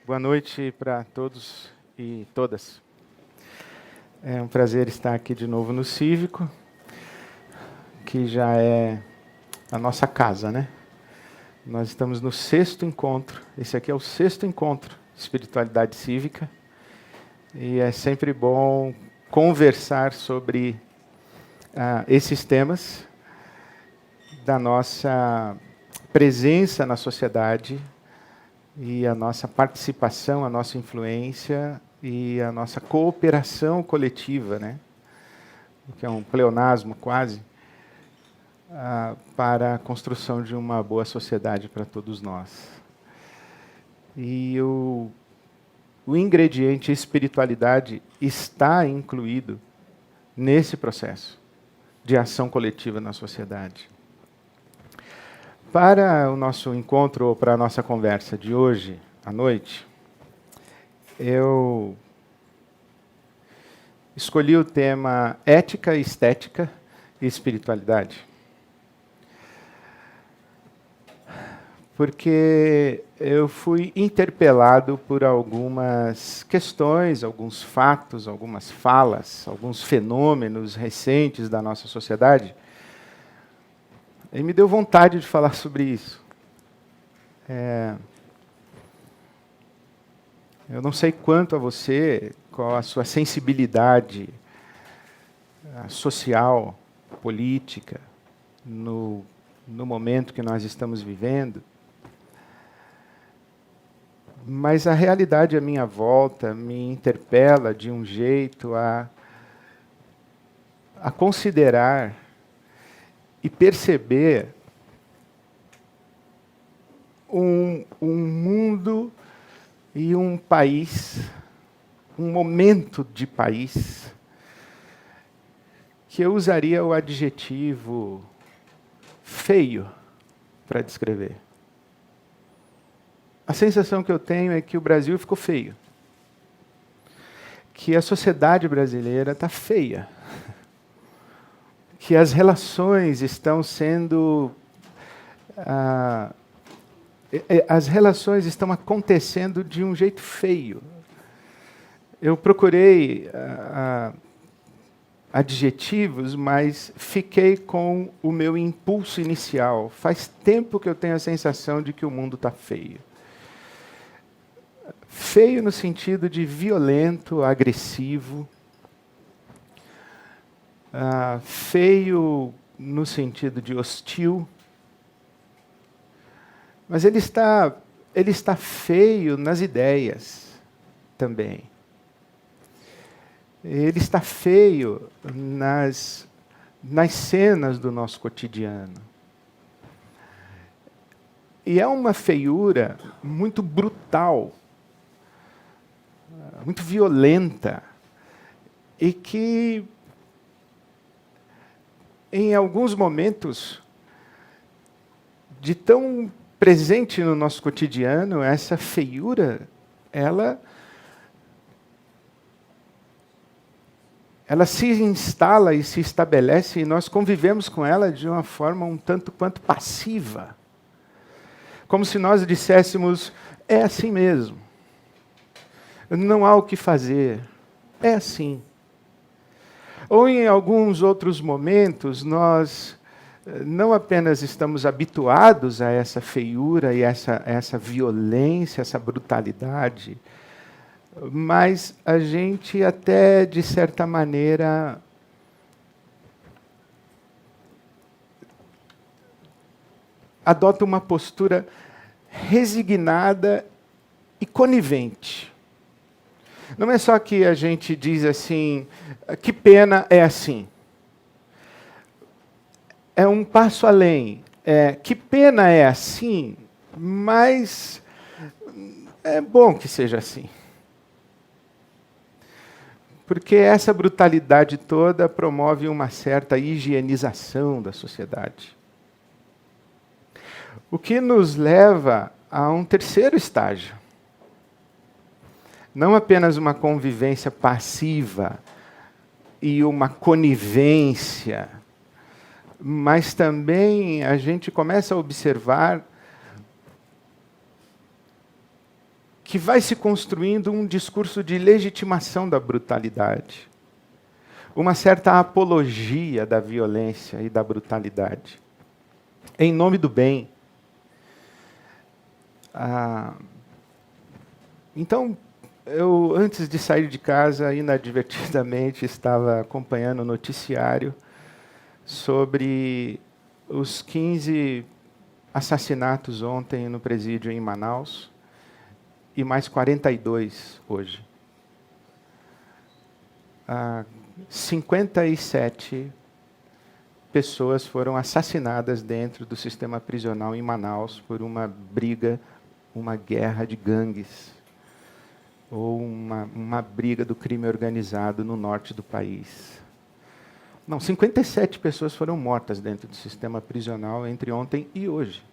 Boa noite para todos e todas. É um prazer estar aqui de novo no Cívico, que já é a nossa casa, né? Nós estamos no 6º encontro. Esse aqui é o 6º encontro de espiritualidade cívica. E é sempre bom conversar sobre esses temas da nossa presença na sociedade e a nossa participação, a nossa influência e a nossa cooperação coletiva, né? Que é um pleonasmo quase, para a construção de uma boa sociedade para todos nós. E o ingrediente espiritualidade está incluído nesse processo de ação coletiva na sociedade. Para o nosso encontro, ou para a nossa conversa de hoje à noite, eu escolhi o tema ética, estética e espiritualidade. Porque eu fui interpelado por algumas questões, alguns fatos, algumas falas, alguns fenômenos recentes da nossa sociedade. E me deu vontade de falar sobre isso. Eu não sei quanto a você, qual a sua sensibilidade social, política, no momento que nós estamos vivendo, mas a realidade à minha volta me interpela de um jeito a considerar e perceber um mundo e um país, um momento de país, que eu usaria o adjetivo feio para descrever. A sensação que eu tenho é que o Brasil ficou feio, que a sociedade brasileira está feia, que as relações estão sendo... as relações estão acontecendo de um jeito feio. Eu procurei adjetivos, mas fiquei com o meu impulso inicial. Faz tempo que eu tenho a sensação de que o mundo está feio. Feio no sentido de violento, agressivo. Feio no sentido de hostil. Mas ele está feio nas ideias também. Ele está feio nas cenas do nosso cotidiano. E é uma feiura muito brutal, muito violenta, e que, em alguns momentos, de tão presente no nosso cotidiano, essa feiura, ela se instala e se estabelece, e nós convivemos com ela de uma forma um tanto quanto passiva. Como se nós disséssemos, é assim mesmo. Não há o que fazer. É assim. Ou em alguns outros momentos, nós não apenas estamos habituados a essa feiura e essa violência, essa brutalidade, mas a gente até, de certa maneira, adota uma postura resignada e conivente. Não é só que a gente diz assim, que pena é assim. É um passo além. Que pena é assim, mas é bom que seja assim. Porque essa brutalidade toda promove uma certa higienização da sociedade. O que nos leva a um terceiro estágio. Não apenas uma convivência passiva e uma conivência, mas também a gente começa a observar que vai se construindo um discurso de legitimação da brutalidade, uma certa apologia da violência e da brutalidade, em nome do bem. Então, eu, antes de sair de casa, inadvertidamente, estava acompanhando o noticiário sobre os 15 assassinatos ontem no presídio em Manaus e mais 42 hoje. 57 pessoas foram assassinadas dentro do sistema prisional em Manaus por uma briga, uma guerra de gangues, ou uma briga do crime organizado no norte do país. Não, 57 pessoas foram mortas dentro do sistema prisional entre ontem e hoje.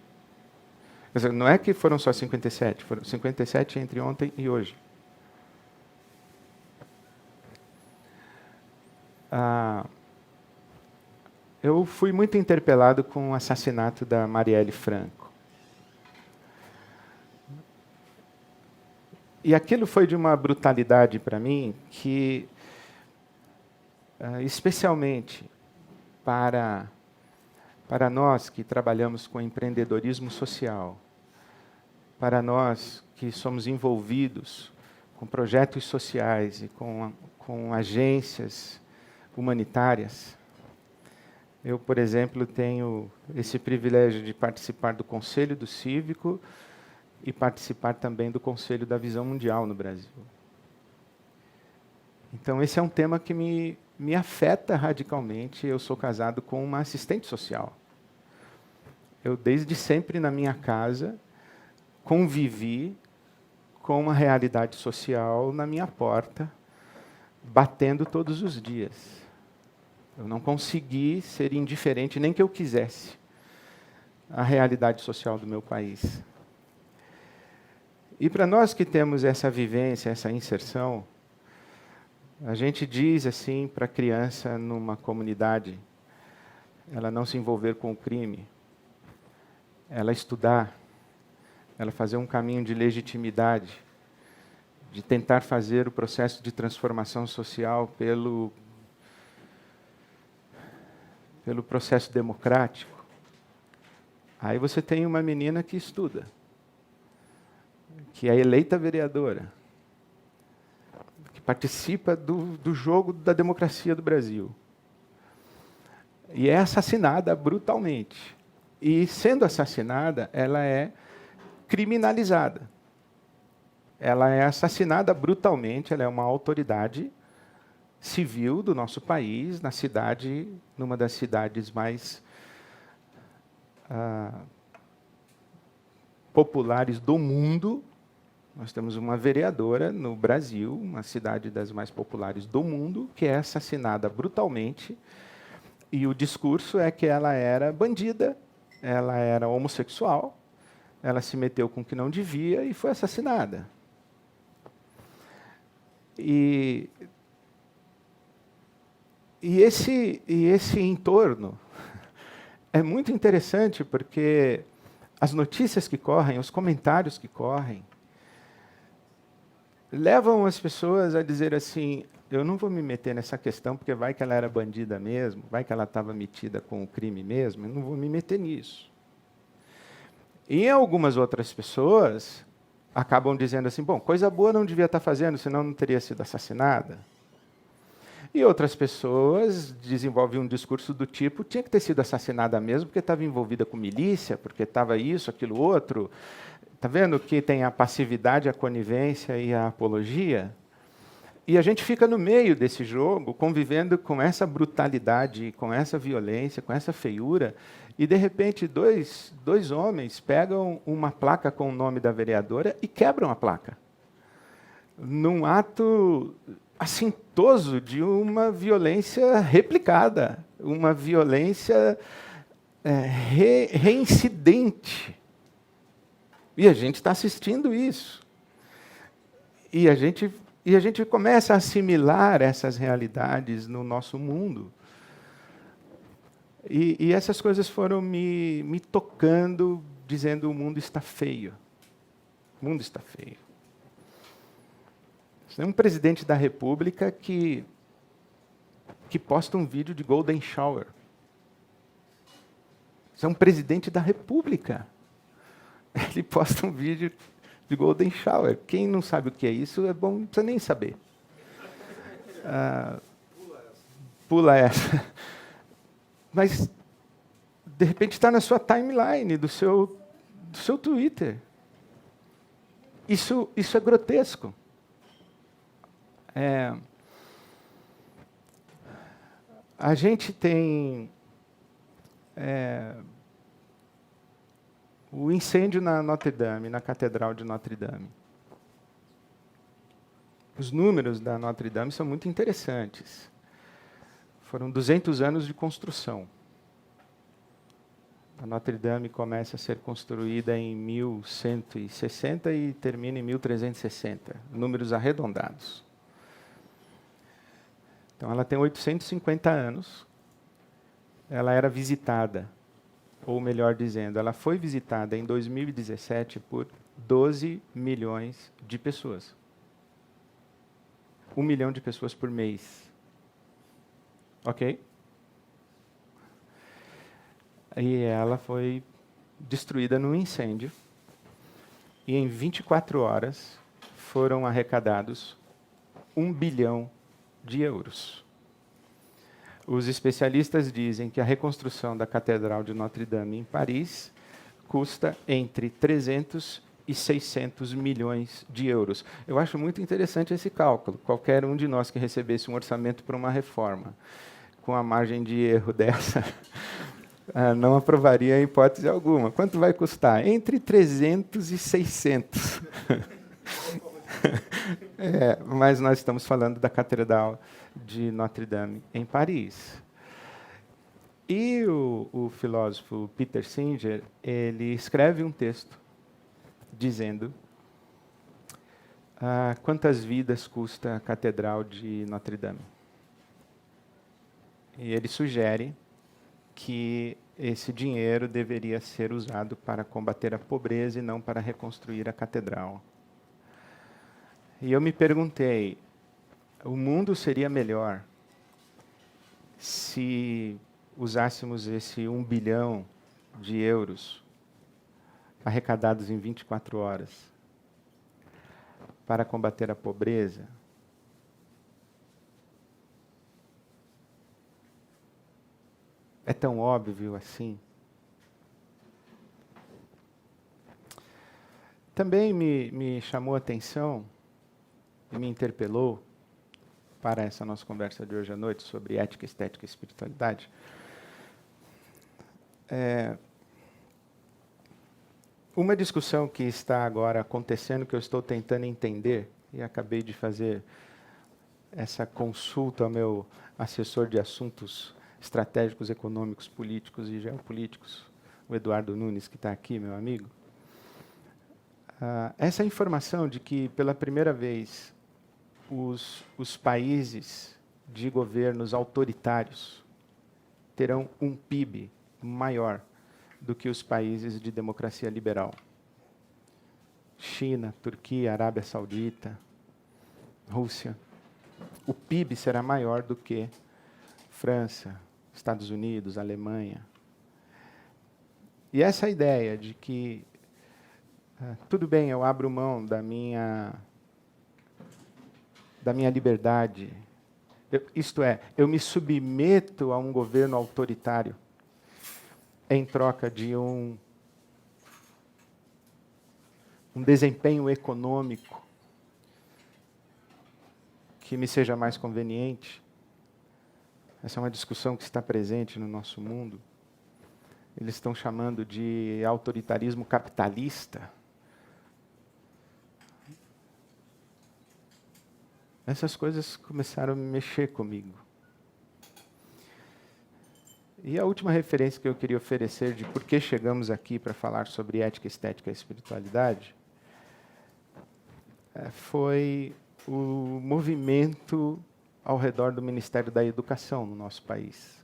Quer dizer, não é que foram só 57, foram 57 entre ontem e hoje. Eu fui muito interpelado com o assassinato da Marielle Franco. E aquilo foi de uma brutalidade para mim que, especialmente para nós que trabalhamos com empreendedorismo social, para nós que somos envolvidos com projetos sociais e com agências humanitárias. Eu, por exemplo, tenho esse privilégio de participar do Conselho do Cívico e participar também do Conselho da Visão Mundial no Brasil. Então, esse é um tema que me afeta radicalmente. Eu sou casado com uma assistente social. Eu, desde sempre, na minha casa, convivi com uma realidade social na minha porta, batendo todos os dias. Eu não consegui ser indiferente, nem que eu quisesse, à realidade social do meu país. E para nós que temos essa vivência, essa inserção, a gente diz assim para a criança numa comunidade, ela não se envolver com o crime, ela estudar, ela fazer um caminho de legitimidade, de tentar fazer o processo de transformação social pelo processo democrático. Aí você tem uma menina que estuda, que é eleita vereadora, que participa do jogo da democracia do Brasil. E é assassinada brutalmente. E, sendo assassinada, ela é criminalizada. Ela é assassinada brutalmente, ela é uma autoridade civil do nosso país, na cidade, numa das cidades mais populares do mundo. Nós temos uma vereadora no Brasil, uma cidade das mais populares do mundo, que é assassinada brutalmente, e o discurso é que ela era bandida, ela era homossexual, ela se meteu com o que não devia e foi assassinada. E esse entorno é muito interessante, porque as notícias que correm, os comentários que correm, levam as pessoas a dizer assim, eu não vou me meter nessa questão, porque vai que ela era bandida mesmo, vai que ela estava metida com o crime mesmo, eu não vou me meter nisso. E algumas outras pessoas acabam dizendo assim, bom, coisa boa não devia estar fazendo, senão não teria sido assassinada. E outras pessoas desenvolvem um discurso do tipo, tinha que ter sido assassinada mesmo, porque estava envolvida com milícia, porque estava isso, aquilo, outro. Está vendo que tem a passividade, a conivência e a apologia? E a gente fica no meio desse jogo, convivendo com essa brutalidade, com essa violência, com essa feiura, e, de repente, dois homens pegam uma placa com o nome da vereadora e quebram a placa, num ato assintoso de uma violência replicada, uma violência reincidente. E a gente está assistindo isso. E a gente começa a assimilar essas realidades no nosso mundo. E essas coisas foram me tocando, dizendo, o mundo está feio. O mundo está feio. Você tem um presidente da República que posta um vídeo de Golden Shower. Você é um presidente da República. Ele posta um vídeo de Golden Shower. Quem não sabe o que é isso, é bom, não precisa nem saber. Pula essa. Mas, de repente, está na sua timeline do seu Twitter. Isso é grotesco. A gente tem o incêndio na Notre Dame, na Catedral de Notre Dame. Os números da Notre Dame são muito interessantes. Foram 200 anos de construção. A Notre Dame começa a ser construída em 1160 e termina em 1360. Números arredondados. Então, ela tem 850 anos. Ela era visitada, ou melhor dizendo, ela foi visitada em 2017 por 12 milhões de pessoas. 1 milhão de pessoas por mês. Ok? E ela foi destruída num incêndio. E em 24 horas foram arrecadados 1 bilhão de euros. Os especialistas dizem que a reconstrução da Catedral de Notre Dame em Paris custa entre 300 e 600 milhões de euros. Eu acho muito interessante esse cálculo. Qualquer um de nós que recebesse um orçamento para uma reforma, com a margem de erro dessa, não aprovaria em hipótese alguma. Quanto vai custar? Entre 300 e 600. Mas nós estamos falando da Catedral de Notre Dame, em Paris. E o filósofo Peter Singer, ele escreve um texto dizendo quantas vidas custa a Catedral de Notre Dame. E ele sugere que esse dinheiro deveria ser usado para combater a pobreza e não para reconstruir a catedral. E eu me perguntei, o mundo seria melhor se usássemos esse 1 bilhão de euros arrecadados em 24 horas para combater a pobreza? É tão óbvio assim? Também me chamou a atenção e me interpelou para essa nossa conversa de hoje à noite sobre ética, estética e espiritualidade. Uma discussão que está agora acontecendo, que eu estou tentando entender, e acabei de fazer essa consulta ao meu assessor de assuntos estratégicos, econômicos, políticos e geopolíticos, o Eduardo Nunes, que está aqui, meu amigo. Essa informação de que, pela primeira vez, os países de governos autoritários terão um PIB maior do que os países de democracia liberal. China, Turquia, Arábia Saudita, Rússia. O PIB será maior do que França, Estados Unidos, Alemanha. E essa ideia de que, tudo bem, eu abro mão da minha liberdade, isto é, eu me submeto a um governo autoritário em troca de um desempenho econômico que me seja mais conveniente. Essa é uma discussão que está presente no nosso mundo. Eles estão chamando de autoritarismo capitalista. Essas coisas começaram a mexer comigo. E a última referência que eu queria oferecer de por que chegamos aqui para falar sobre ética, estética e espiritualidade foi o movimento ao redor do Ministério da Educação no nosso país.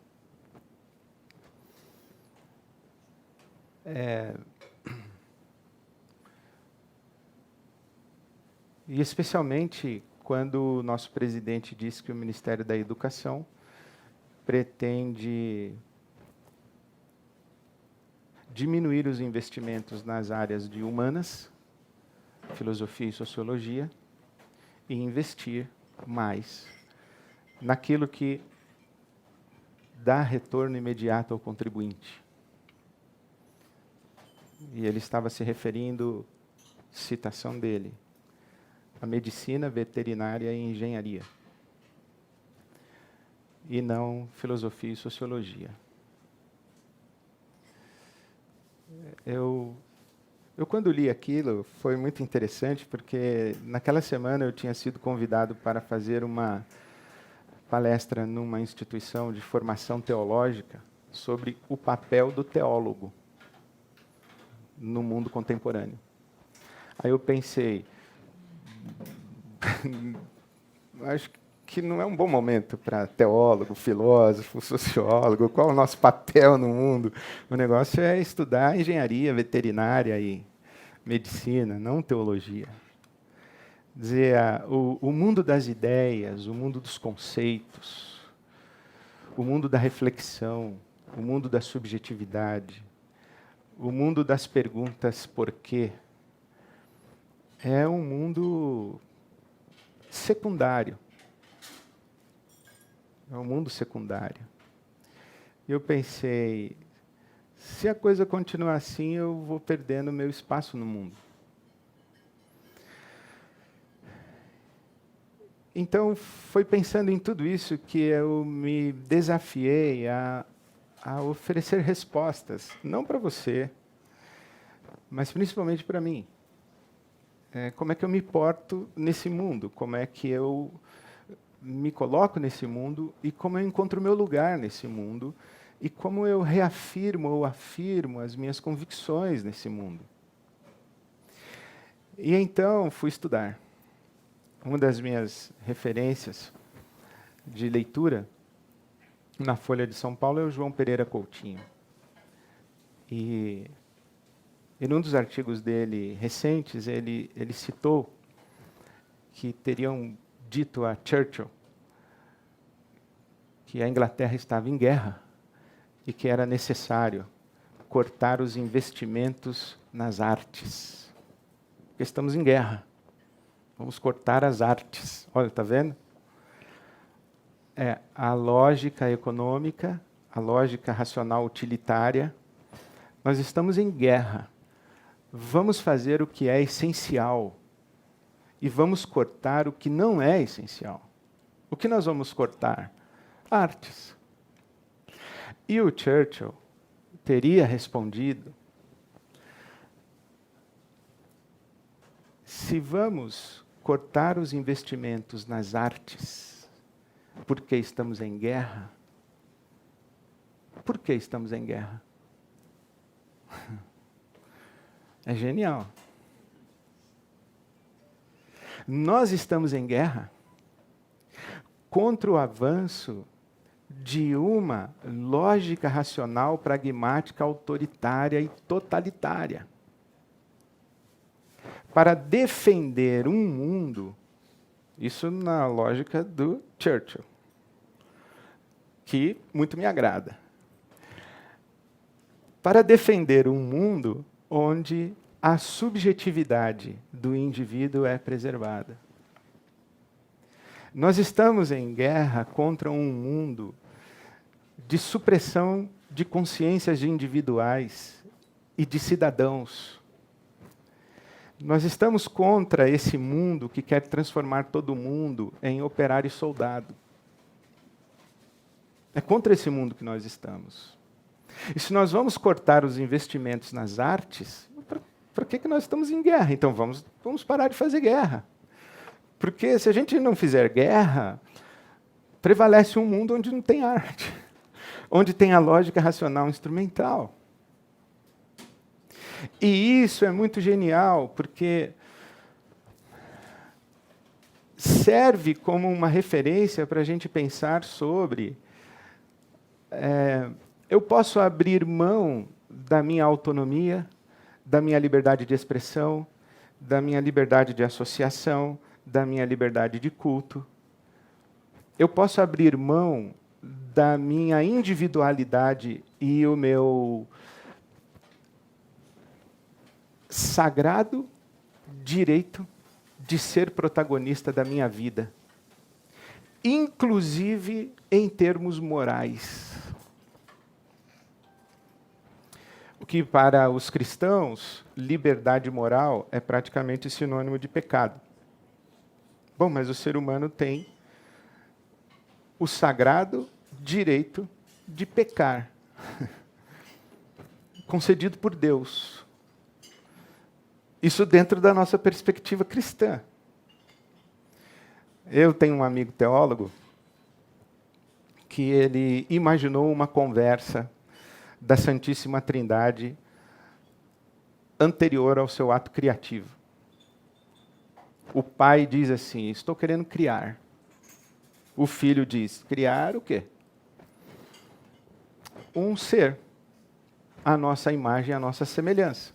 E especialmente quando o nosso presidente disse que o Ministério da Educação pretende diminuir os investimentos nas áreas de humanas, filosofia e sociologia, e investir mais naquilo que dá retorno imediato ao contribuinte. E ele estava se referindo, citação dele, a medicina, veterinária e engenharia, e não filosofia e sociologia. Eu quando li aquilo, foi muito interessante, porque naquela semana eu tinha sido convidado para fazer uma palestra numa instituição de formação teológica sobre o papel do teólogo no mundo contemporâneo. Aí eu pensei, acho que não é um bom momento para teólogo, filósofo, sociólogo, qual é o nosso papel no mundo. O negócio é estudar engenharia, veterinária e medicina, não teologia. Dizer, o mundo das ideias, o mundo dos conceitos, o mundo da reflexão, o mundo da subjetividade, o mundo das perguntas por quê, é um mundo secundário. É um mundo secundário. E eu pensei, se a coisa continuar assim, eu vou perdendo meu espaço no mundo. Então, foi pensando em tudo isso que eu me desafiei a oferecer respostas, não para você, mas principalmente para mim. Como é que eu me porto nesse mundo? Como é que eu me coloco nesse mundo e como eu encontro o meu lugar nesse mundo e como eu reafirmo ou afirmo as minhas convicções nesse mundo. E então fui estudar. Uma das minhas referências de leitura na Folha de São Paulo é o João Pereira Coutinho. E num dos artigos dele recentes, ele citou que teriam dito a Churchill que a Inglaterra estava em guerra e que era necessário cortar os investimentos nas artes. Porque estamos em guerra. Vamos cortar as artes. Olha, está vendo? A lógica econômica, a lógica racional utilitária. Nós estamos em guerra. Vamos fazer o que é essencial. E vamos cortar o que não é essencial. O que nós vamos cortar? Artes. E o Churchill teria respondido: se vamos cortar os investimentos nas artes porque estamos em guerra, por que estamos em guerra? É genial. Nós estamos em guerra contra o avanço de uma lógica racional, pragmática, autoritária e totalitária, para defender um mundo, isso na lógica do Churchill, que muito me agrada, para defender um mundo onde a subjetividade do indivíduo é preservada. Nós estamos em guerra contra um mundo de supressão de consciências individuais e de cidadãos. Nós estamos contra esse mundo que quer transformar todo mundo em operário e soldado. É contra esse mundo que nós estamos. E se nós vamos cortar os investimentos nas artes, por que nós estamos em guerra? Então vamos parar de fazer guerra. Porque se a gente não fizer guerra, prevalece um mundo onde não tem arte, onde tem a lógica racional instrumental. E isso é muito genial, porque serve como uma referência para a gente pensar sobre... eu posso abrir mão da minha autonomia, da minha liberdade de expressão, da minha liberdade de associação, da minha liberdade de culto. Eu posso abrir mão da minha individualidade e o meu sagrado direito de ser protagonista da minha vida, inclusive em termos morais. O que para os cristãos, liberdade moral é praticamente sinônimo de pecado. Bom, mas o ser humano tem o sagrado direito de pecar, concedido por Deus. Isso dentro da nossa perspectiva cristã. Eu tenho um amigo teólogo que ele imaginou uma conversa da Santíssima Trindade anterior ao seu ato criativo. O pai diz assim: estou querendo criar. O filho diz: criar o quê? Um ser, a nossa imagem, a nossa semelhança.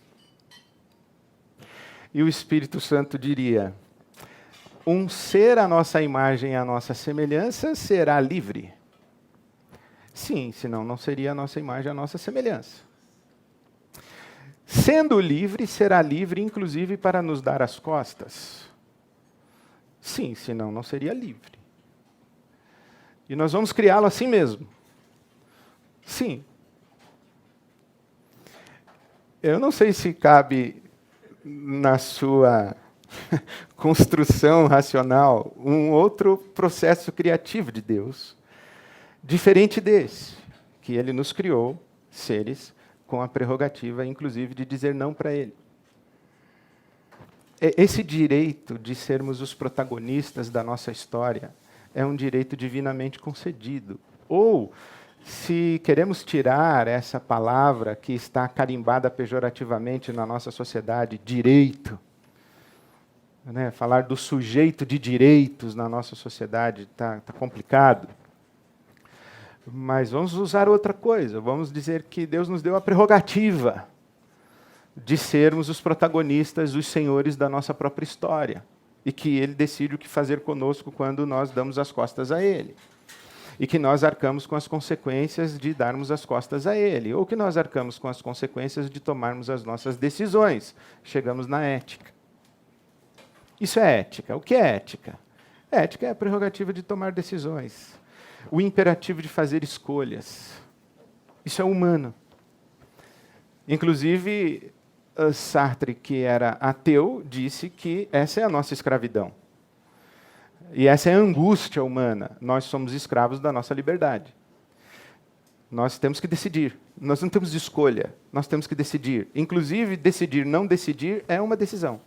E o Espírito Santo diria: um ser, a nossa imagem, a nossa semelhança, será livre? Sim, senão não seria a nossa imagem, a nossa semelhança. Sendo livre, será livre inclusive para nos dar as costas? Sim, senão não seria livre. E nós vamos criá-lo assim mesmo? Sim. Eu não sei se cabe na sua construção racional um outro processo criativo de Deus, diferente desse, que Ele nos criou, seres, com a prerrogativa, inclusive, de dizer não para Ele. Esse direito de sermos os protagonistas da nossa história é um direito divinamente concedido. Ou, se queremos tirar essa palavra que está carimbada pejorativamente na nossa sociedade, direito, né, falar do sujeito de direitos na nossa sociedade está complicado. Mas vamos usar outra coisa. Vamos dizer que Deus nos deu a prerrogativa de sermos os protagonistas, os senhores da nossa própria história. E que Ele decide o que fazer conosco quando nós damos as costas a Ele. E que nós arcamos com as consequências de darmos as costas a Ele. Ou que nós arcamos com as consequências de tomarmos as nossas decisões. Chegamos na ética. Isso é ética. O que é ética? Ética é a prerrogativa de tomar decisões. O imperativo de fazer escolhas. Isso é humano. Inclusive, Sartre, que era ateu, disse que essa é a nossa escravidão. E essa é a angústia humana. Nós somos escravos da nossa liberdade. Nós temos que decidir. Nós não temos escolha. Nós temos que decidir. Inclusive, decidir não decidir é uma decisão.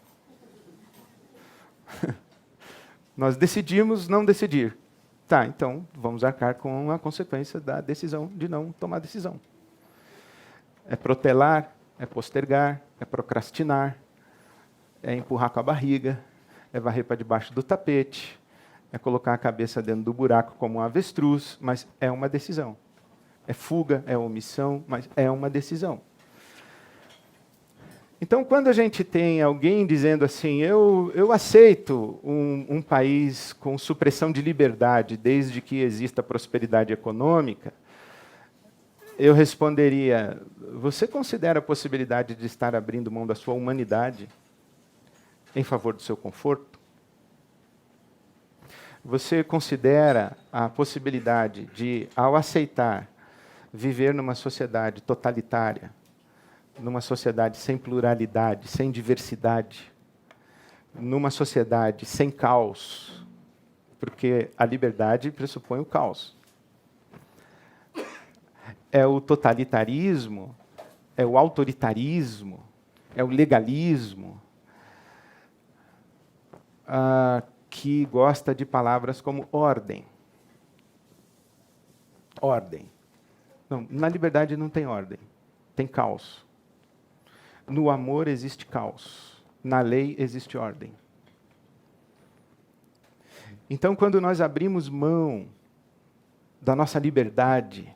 Nós decidimos não decidir. Tá, então vamos arcar com a consequência da decisão de não tomar decisão. É protelar, é postergar, é procrastinar, é empurrar com a barriga, é varrer para debaixo do tapete, é colocar a cabeça dentro do buraco como um avestruz, mas é uma decisão. É fuga, é omissão, mas é uma decisão. Então, quando a gente tem alguém dizendo assim, eu aceito um país com supressão de liberdade, desde que exista prosperidade econômica, eu responderia, você considera a possibilidade de estar abrindo mão da sua humanidade em favor do seu conforto? Você considera a possibilidade de, ao aceitar viver numa sociedade totalitária, numa sociedade sem pluralidade, sem diversidade, numa sociedade sem caos, porque a liberdade pressupõe o caos. É o totalitarismo, é o autoritarismo, é o legalismo, que gosta de palavras como ordem. Ordem. Não, na liberdade não tem ordem, tem caos. No amor existe caos. Na lei existe ordem. Então, quando nós abrimos mão da nossa liberdade,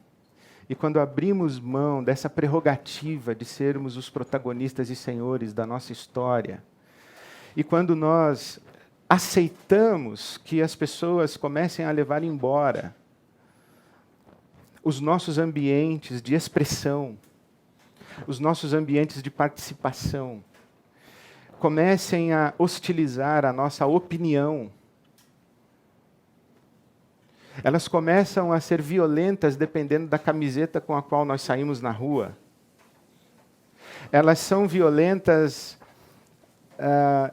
e quando abrimos mão dessa prerrogativa de sermos os protagonistas e senhores da nossa história, e quando nós aceitamos que as pessoas comecem a levar embora os nossos ambientes de expressão, os nossos ambientes de participação, comecem a hostilizar a nossa opinião. Elas começam a ser violentas dependendo da camiseta com a qual nós saímos na rua. Elas são violentas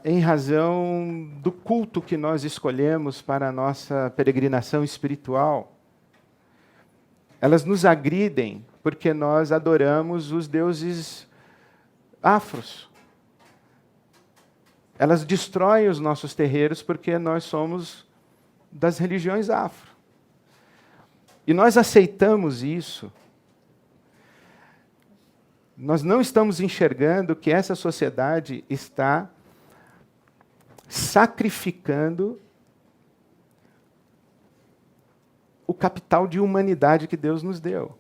em razão do culto que nós escolhemos para a nossa peregrinação espiritual. Elas nos agridem porque nós adoramos os deuses afros. Elas destroem os nossos terreiros porque nós somos das religiões afro. E nós aceitamos isso. Nós não estamos enxergando que essa sociedade está sacrificando o capital de humanidade que Deus nos deu.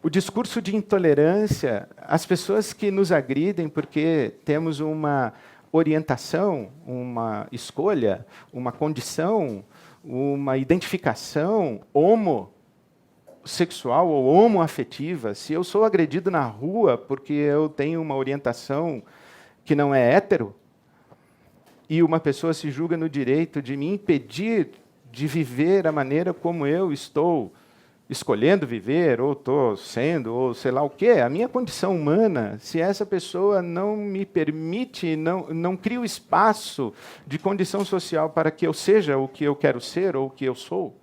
O discurso de intolerância, as pessoas que nos agridem porque temos uma orientação, uma escolha, uma condição, uma identificação homossexual ou homoafetiva, se eu sou agredido na rua porque eu tenho uma orientação que não é hétero, e uma pessoa se julga no direito de me impedir de viver a maneira como eu estou escolhendo viver, ou estou sendo, ou sei lá o quê, a minha condição humana, se essa pessoa não me permite, não cria o espaço de condição social para que eu seja o que eu quero ser ou o que eu sou,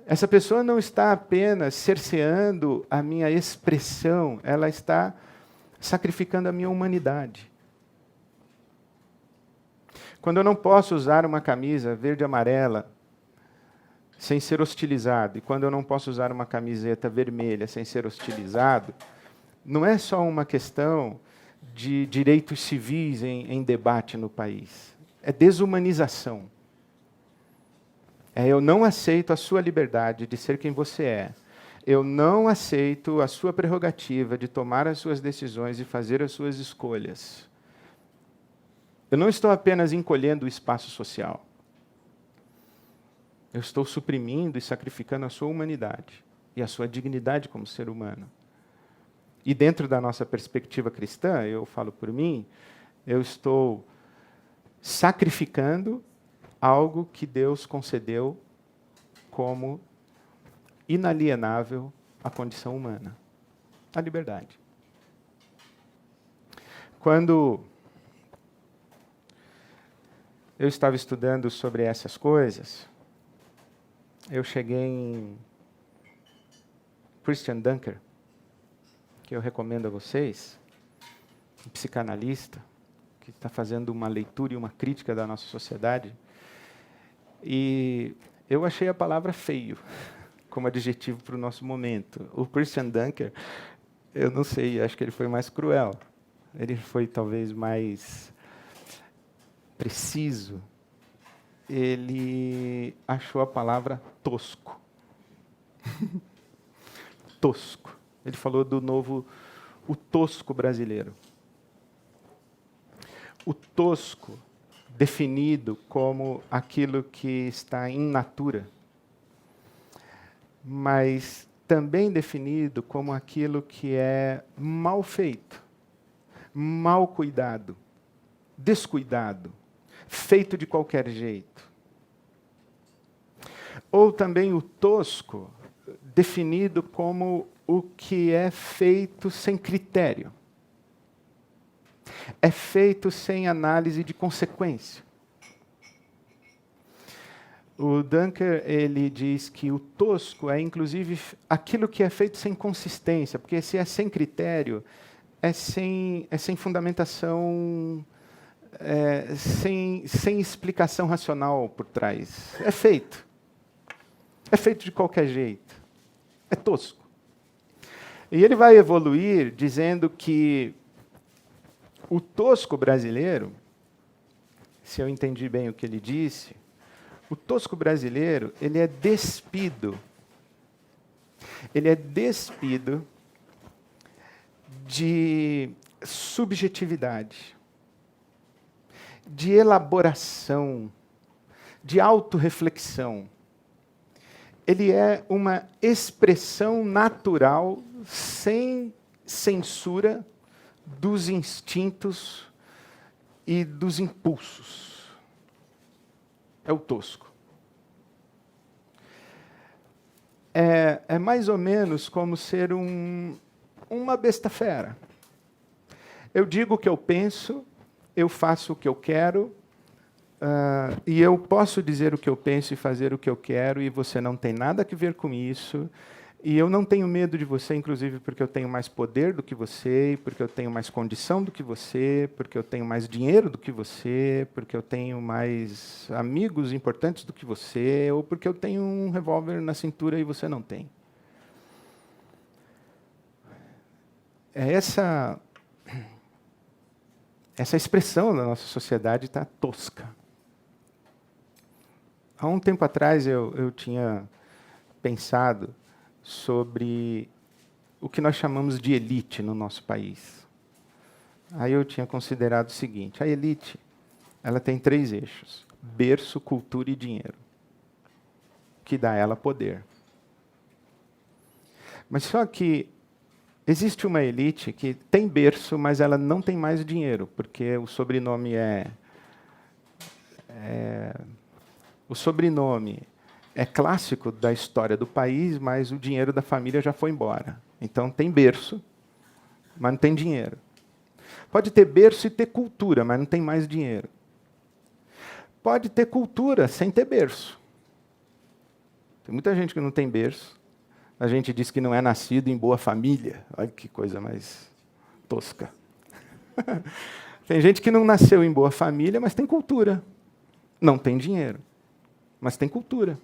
essa pessoa não está apenas cerceando a minha expressão, ela está sacrificando a minha humanidade. Quando eu não posso usar uma camisa verde e amarela sem ser hostilizado, e quando eu não posso usar uma camiseta vermelha sem ser hostilizado, não é só uma questão de direitos civis em debate no país. É desumanização. Eu não aceito a sua liberdade de ser quem você é. Eu não aceito a sua prerrogativa de tomar as suas decisões e fazer as suas escolhas. Eu não estou apenas encolhendo o espaço social. Eu estou suprimindo e sacrificando a sua humanidade e a sua dignidade como ser humano. E dentro da nossa perspectiva cristã, eu falo por mim, eu estou sacrificando algo que Deus concedeu como inalienável à condição humana, a liberdade. Quando eu estava estudando sobre essas coisas, eu cheguei em Christian Dunker, que eu recomendo a vocês, um psicanalista, que está fazendo uma leitura e uma crítica da nossa sociedade, e eu achei a palavra feio como adjetivo para o nosso momento. O Christian Dunker, eu não sei, acho que ele foi mais cruel. Ele foi talvez mais preciso. Ele achou a palavra tosco. Tosco. Ele falou do novo, o tosco brasileiro. O tosco definido como aquilo que está in natura, mas também definido como aquilo que é mal feito, mal cuidado, descuidado, feito de qualquer jeito. Ou também o tosco, definido como o que é feito sem critério. É feito sem análise de consequência. O Dunker, ele diz que o tosco é, inclusive, aquilo que é feito sem consistência, porque se é sem critério, é sem fundamentação, sem explicação racional por trás. É feito. É feito de qualquer jeito. É tosco. E ele vai evoluir dizendo que o tosco brasileiro, se eu entendi bem o que ele disse, o tosco brasileiro, ele é despido. Ele é despido de subjetividade. de elaboração, de autorreflexão. Ele é uma expressão natural, sem censura, dos instintos e dos impulsos. É o tosco. É mais ou menos como ser uma besta fera. Eu digo o que eu penso, eu faço o que eu quero, e eu posso dizer o que eu penso e fazer o que eu quero, e você não tem nada a ver com isso. E eu não tenho medo de você, inclusive, porque eu tenho mais poder do que você, porque eu tenho mais condição do que você, porque eu tenho mais dinheiro do que você, porque eu tenho mais amigos importantes do que você, ou porque eu tenho um revólver na cintura e você não tem. Essa expressão da nossa sociedade está tosca. Há um tempo atrás eu tinha pensado sobre o que nós chamamos de elite no nosso país. Aí eu tinha considerado o seguinte: a elite, ela tem 3 eixos: berço, cultura e dinheiro, que dá a ela poder. Mas só que existe uma elite que tem berço, mas ela não tem mais dinheiro, porque o sobrenome é clássico da história do país, mas o dinheiro da família já foi embora. Então tem berço, mas não tem dinheiro. Pode ter berço e ter cultura, mas não tem mais dinheiro. Pode ter cultura sem ter berço. Tem muita gente que não tem berço. A gente diz que não é nascido em boa família. Olha que coisa mais tosca. Tem gente que não nasceu em boa família, mas tem cultura. Não tem dinheiro, mas tem cultura.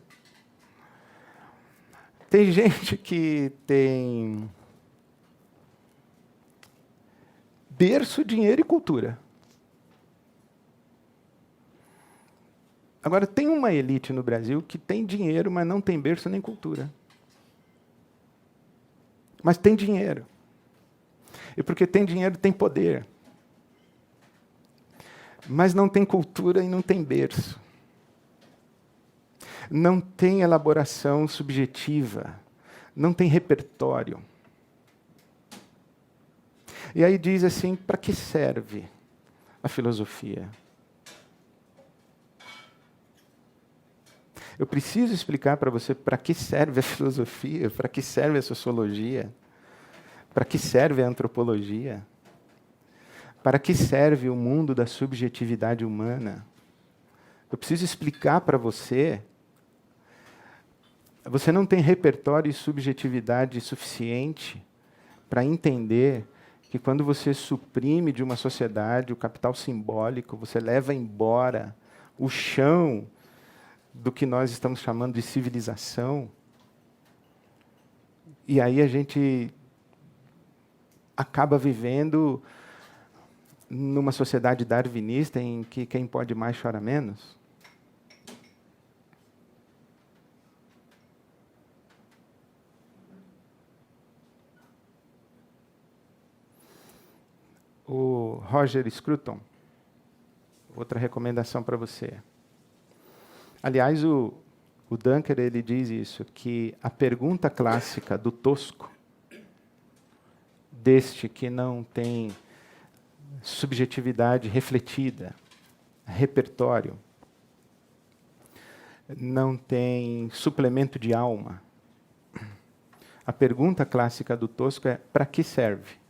Tem gente que tem berço, dinheiro e cultura. Agora, tem uma elite no Brasil que tem dinheiro, mas não tem berço nem cultura. Mas tem dinheiro. E porque tem dinheiro, tem poder. Mas não tem cultura e não tem berço. Não tem elaboração subjetiva, não tem repertório. E aí diz assim: para que serve a filosofia? Eu preciso explicar para você para que serve a filosofia, para que serve a sociologia, para que serve a antropologia, para que serve o mundo da subjetividade humana. Eu preciso explicar para você. Você não tem repertório e subjetividade suficiente para entender que quando você suprime de uma sociedade o capital simbólico, você leva embora o chão do que nós estamos chamando de civilização. E aí a gente acaba vivendo numa sociedade darwinista em que quem pode mais chora menos. O Roger Scruton, outra recomendação para você. Aliás, o Dunker ele diz isso, que a pergunta clássica do tosco, deste que não tem subjetividade refletida, repertório, não tem suplemento de alma. A pergunta clássica do tosco é: para que serve?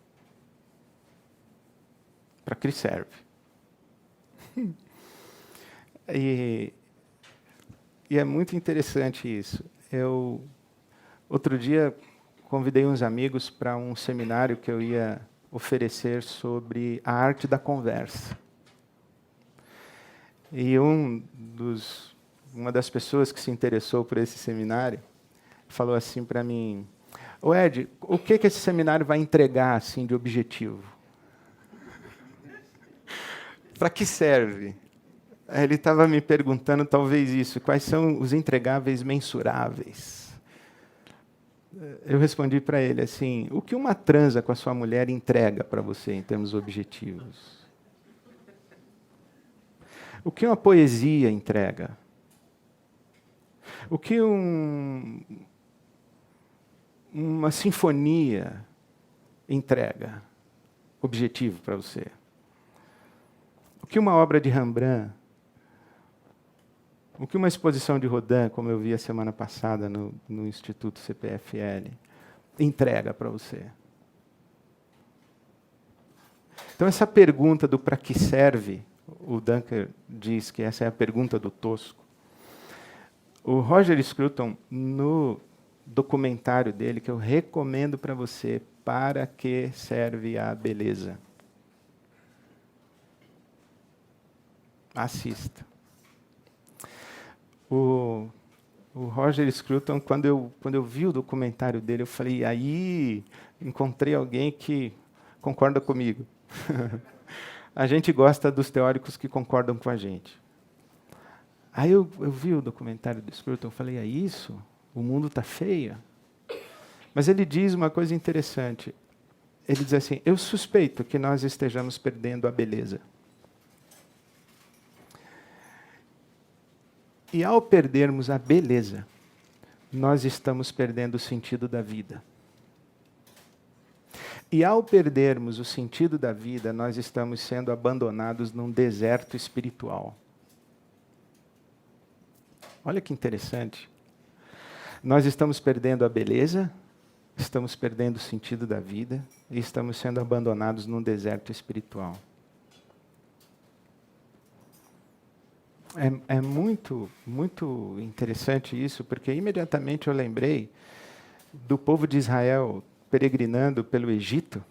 Para que serve? E é muito interessante isso. Outro dia, convidei uns amigos para um seminário que eu ia oferecer sobre a arte da conversa. E uma das pessoas que se interessou por esse seminário falou assim para mim: "Ô Ed, o que esse seminário vai entregar assim de objetivo? Para que serve?" Ele estava me perguntando talvez isso: quais são os entregáveis mensuráveis? Eu respondi para ele assim: o que uma transa com a sua mulher entrega para você em termos objetivos? O que uma poesia entrega? O que uma sinfonia entrega? Objetivo para você? O que uma obra de Rembrandt? O que uma exposição de Rodin, como eu vi a semana passada no Instituto CPFL, entrega para você? Então, essa pergunta do para que serve, o Dunker diz que essa é a pergunta do tosco. O Roger Scruton, no documentário dele, que eu recomendo para você, Para que serve a beleza? Assista. O Roger Scruton, quando eu vi o documentário dele, eu falei, aí encontrei alguém que concorda comigo. A gente gosta dos teóricos que concordam com a gente. Aí eu vi o documentário do Scruton, eu falei, é isso? O mundo está feio? Mas ele diz uma coisa interessante. Ele diz assim, eu suspeito que nós estejamos perdendo a beleza. E ao perdermos a beleza, nós estamos perdendo o sentido da vida. E ao perdermos o sentido da vida, nós estamos sendo abandonados num deserto espiritual. Olha que interessante. Nós estamos perdendo a beleza, estamos perdendo o sentido da vida e estamos sendo abandonados num deserto espiritual. É muito, muito interessante isso, porque imediatamente eu lembrei do povo de Israel peregrinando pelo Egito,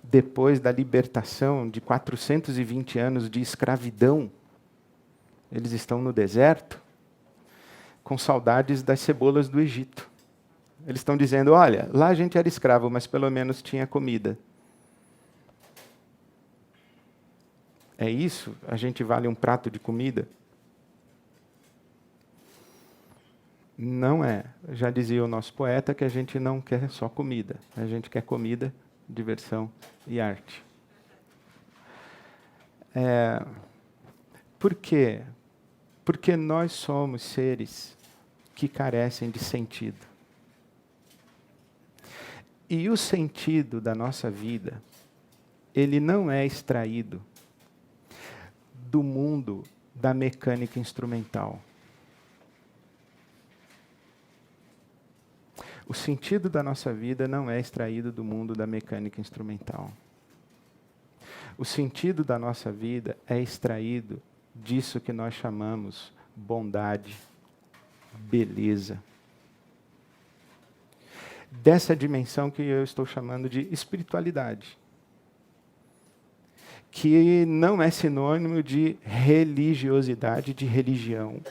depois da libertação de 420 anos de escravidão. Eles estão no deserto, com saudades das cebolas do Egito. Eles estão dizendo, olha, lá a gente era escravo, mas pelo menos tinha comida. É isso? A gente vale um prato de comida? Não é. Já dizia o nosso poeta que a gente não quer só comida. A gente quer comida, diversão e arte. Por quê? Porque nós somos seres que carecem de sentido. E o sentido da nossa vida, ele não é extraído do mundo da mecânica instrumental. O sentido da nossa vida não é extraído do mundo da mecânica instrumental. O sentido da nossa vida é extraído disso que nós chamamos bondade, beleza. Dessa dimensão que eu estou chamando de espiritualidade. Que não é sinônimo de religiosidade, de religião.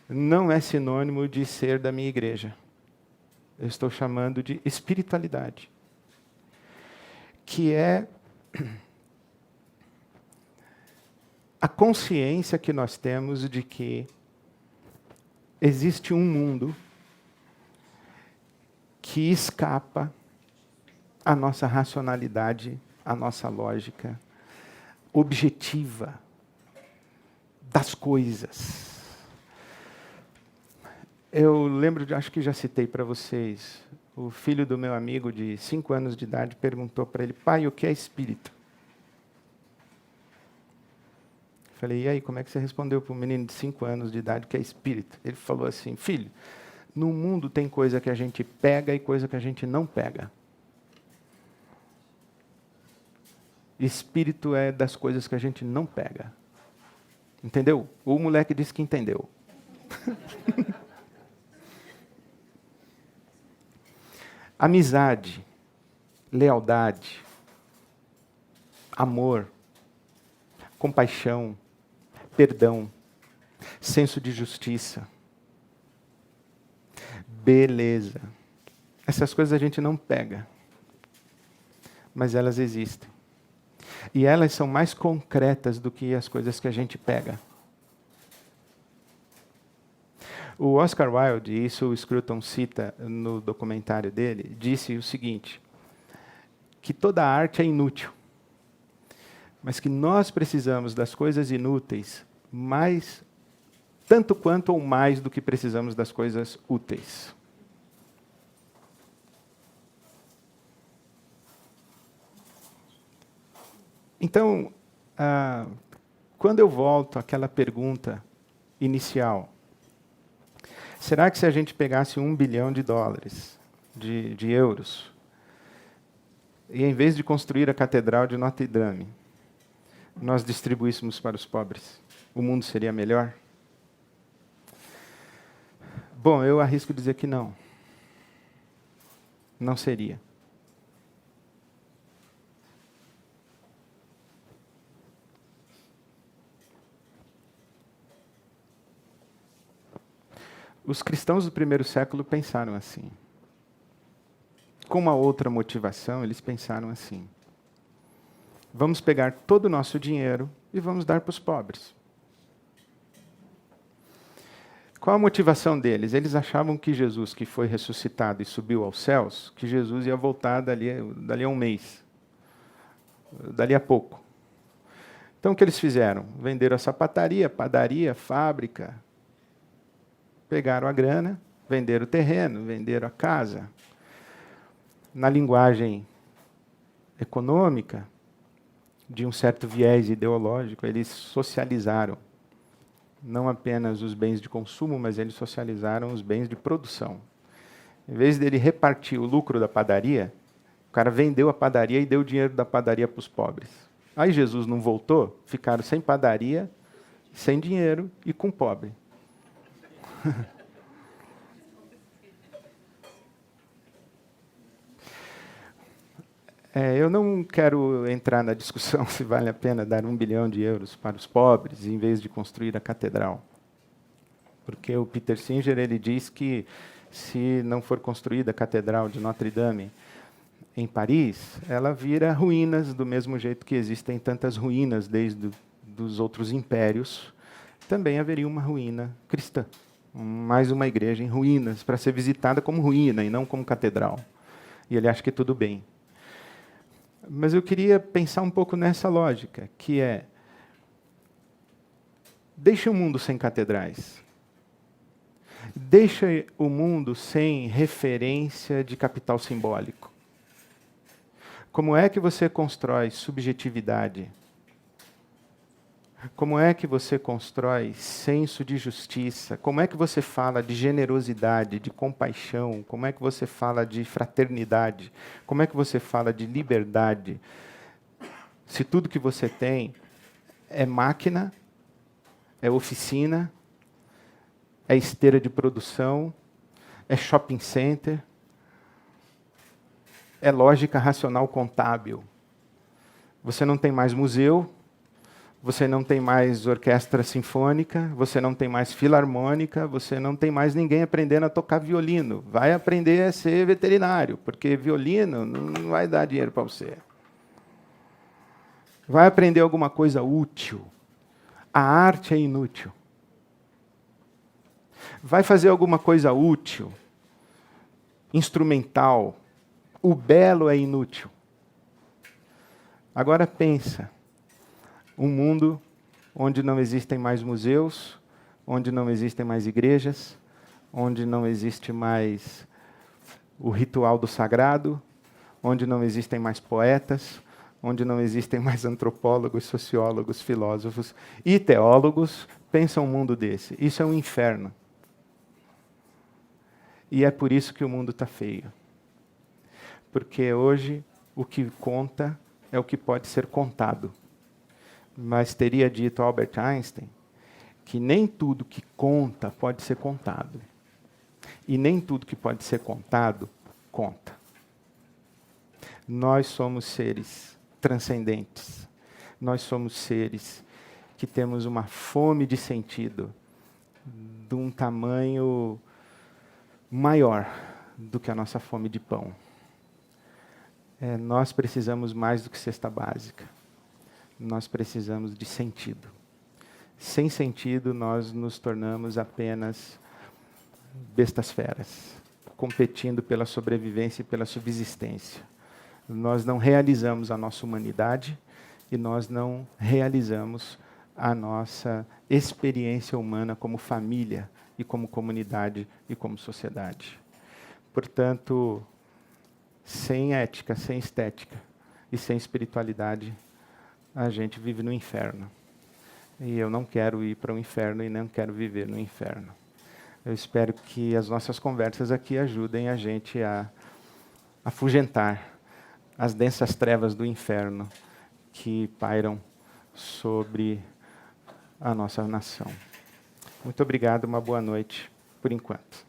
Não é sinônimo de ser da minha igreja. Eu estou chamando de espiritualidade. Que é a consciência que nós temos de que existe um mundo que escapa à nossa racionalidade, à nossa lógica objetiva das coisas. Eu lembro, acho que já citei para vocês, o filho do meu amigo de 5 anos de idade perguntou para ele, pai, o que é espírito? Falei, e aí, como é que você respondeu para um menino de 5 anos de idade que é espírito? Ele falou assim, filho, no mundo tem coisa que a gente pega e coisa que a gente não pega. Espírito é das coisas que a gente não pega. Entendeu? O moleque disse que entendeu. Amizade, lealdade, amor, compaixão, perdão, senso de justiça, beleza. Essas coisas a gente não pega, mas elas existem. E elas são mais concretas do que as coisas que a gente pega. O Oscar Wilde, isso o Scruton cita no documentário dele, disse o seguinte, que toda arte é inútil. mas que nós precisamos das coisas inúteis mais, tanto quanto ou mais do que precisamos das coisas úteis. Então, quando eu volto àquela pergunta inicial, será que se a gente pegasse $1 bilhão de euros, e em vez de construir a Catedral de Notre Dame, nós distribuíssemos para os pobres, o mundo seria melhor? Bom, eu arrisco dizer que não. Não seria. Os cristãos do primeiro século pensaram assim. Com uma outra motivação, eles pensaram assim: vamos pegar todo o nosso dinheiro e vamos dar para os pobres. Qual a motivação deles? Eles achavam que Jesus, que foi ressuscitado e subiu aos céus, que Jesus ia voltar dali a um mês, dali a pouco. Então o que eles fizeram? Venderam a sapataria, padaria, fábrica, pegaram a grana, venderam o terreno, venderam a casa. Na linguagem econômica, de um certo viés ideológico, eles socializaram não apenas os bens de consumo, mas eles socializaram os bens de produção. Em vez dele repartir o lucro da padaria, o cara vendeu a padaria e deu o dinheiro da padaria para os pobres. Aí Jesus não voltou, ficaram sem padaria, sem dinheiro e com pobre. Eu não quero entrar na discussão se vale a pena dar €1 bilhão para os pobres em vez de construir a catedral. Porque o Peter Singer ele diz que se não for construída a catedral de Notre Dame em Paris, ela vira ruínas do mesmo jeito que existem tantas ruínas desde dos outros impérios. Também haveria uma ruína cristã. Mais uma igreja em ruínas, para ser visitada como ruína e não como catedral. E ele acha que tudo bem. Mas eu queria pensar um pouco nessa lógica, que é: deixa o mundo sem catedrais. Deixa o mundo sem referência de capital simbólico. Como é que você constrói subjetividade? Como é que você constrói senso de justiça? Como é que você fala de generosidade, de compaixão? Como é que você fala de fraternidade? Como é que você fala de liberdade? Se tudo que você tem é máquina, é oficina, é esteira de produção, é shopping center, é lógica racional contábil. Você não tem mais museu, você não tem mais orquestra sinfônica, você não tem mais filarmônica, você não tem mais ninguém aprendendo a tocar violino. Vai aprender a ser veterinário, porque violino não vai dar dinheiro para você. Vai aprender alguma coisa útil. A arte é inútil. Vai fazer alguma coisa útil, instrumental. O belo é inútil. Agora pensa. Um mundo onde não existem mais museus, onde não existem mais igrejas, onde não existe mais o ritual do sagrado, onde não existem mais poetas, onde não existem mais antropólogos, sociólogos, filósofos e teólogos. Pensa um mundo desse. Isso é um inferno. E é por isso que o mundo está feio. Porque hoje o que conta é o que pode ser contado. Mas teria dito Albert Einstein que nem tudo que conta pode ser contado. E nem tudo que pode ser contado, conta. Nós somos seres transcendentes. Nós somos seres que temos uma fome de sentido de um tamanho maior do que a nossa fome de pão. Nós precisamos mais do que cesta básica. Nós precisamos de sentido. Sem sentido, nós nos tornamos apenas bestas feras, competindo pela sobrevivência e pela subsistência. Nós não realizamos a nossa humanidade e nós não realizamos a nossa experiência humana como família e como comunidade e como sociedade. Portanto, sem ética, sem estética e sem espiritualidade, a gente vive no inferno. E eu não quero ir para o inferno e não quero viver no inferno. Eu espero que as nossas conversas aqui ajudem a gente a afugentar as densas trevas do inferno que pairam sobre a nossa nação. Muito obrigado, uma boa noite, por enquanto.